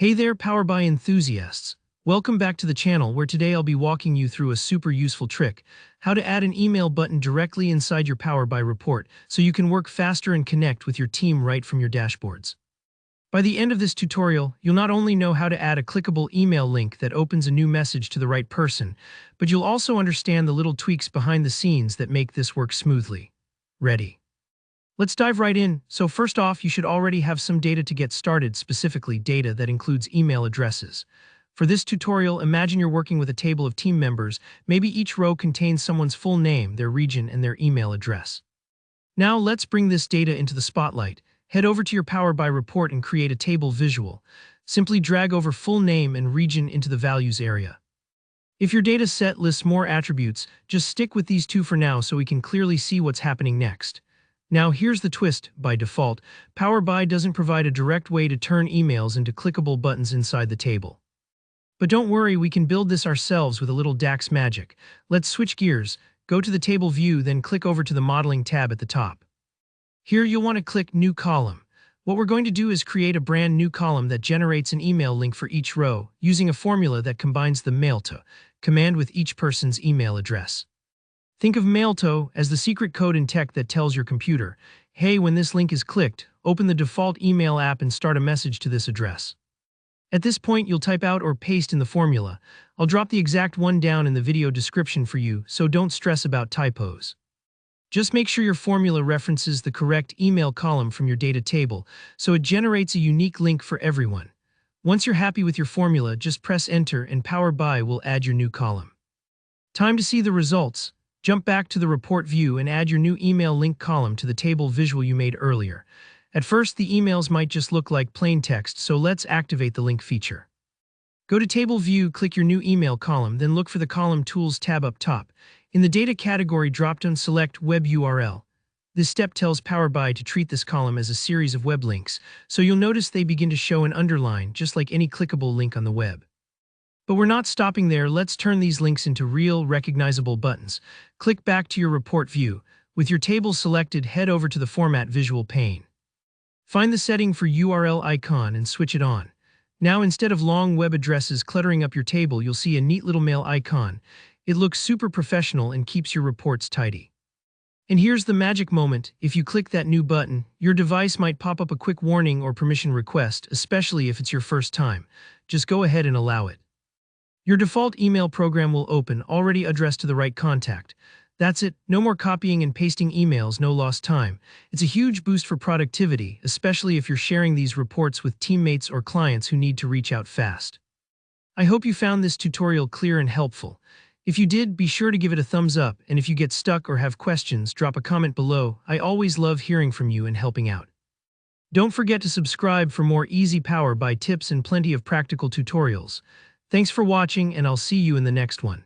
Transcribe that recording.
Hey there, Power BI enthusiasts. Welcome back to the channel where today I'll be walking you through a super useful trick, how to add an email button directly inside your Power BI report so you can work faster and connect with your team right from your dashboards. By the end of this tutorial, you'll not only know how to add a clickable email link that opens a new message to the right person, but you'll also understand the little tweaks behind the scenes that make this work smoothly. Ready? Let's dive right in. So first off, you should already have some data to get started, specifically data that includes email addresses. For this tutorial, imagine you're working with a table of team members. Maybe each row contains someone's full name, their region, and their email address. Now let's bring this data into the spotlight. Head over to your Power BI report and create a table visual. Simply drag over full name and region into the values area. If your data set lists more attributes, just stick with these two for now so we can clearly see what's happening next. Now here's the twist. By default, Power BI doesn't provide a direct way to turn emails into clickable buttons inside the table. But don't worry, we can build this ourselves with a little DAX magic. Let's switch gears, go to the table view, then click over to the modeling tab at the top. Here you'll want to click New Column. What we're going to do is create a brand new column that generates an email link for each row, using a formula that combines the mail to command with each person's email address. Think of mail-to as the secret code in tech that tells your computer, hey, when this link is clicked, open the default email app and start a message to this address. At this point, you'll type out or paste in the formula. I'll drop the exact one down in the video description for you, so don't stress about typos. Just make sure your formula references the correct email column from your data table, so it generates a unique link for everyone. Once you're happy with your formula, just press Enter and Power BI will add your new column. Time to see the results. Jump back to the report view and add your new email link column to the table visual you made earlier. At first, the emails might just look like plain text, so let's activate the link feature. Go to Table View, click your new email column, then look for the Column Tools tab up top. In the Data category dropdown, select Web URL. This step tells Power BI to treat this column as a series of web links, so you'll notice they begin to show an underline, just like any clickable link on the web. But we're not stopping there. Let's turn these links into real, recognizable buttons. Click back to your report view. With your table selected, head over to the Format Visual pane. Find the setting for URL icon and switch it on. Now, instead of long web addresses cluttering up your table, you'll see a neat little mail icon. It looks super professional and keeps your reports tidy. And here's the magic moment. If you click that new button, your device might pop up a quick warning or permission request, especially if it's your first time. Just go ahead and allow it. Your default email program will open, already addressed to the right contact. That's it, no more copying and pasting emails, no lost time. It's a huge boost for productivity, especially if you're sharing these reports with teammates or clients who need to reach out fast. I hope you found this tutorial clear and helpful. If you did, be sure to give it a thumbs up, and if you get stuck or have questions, drop a comment below. I always love hearing from you and helping out. Don't forget to subscribe for more easy Power BI tips and plenty of practical tutorials. Thanks for watching, and I'll see you in the next one.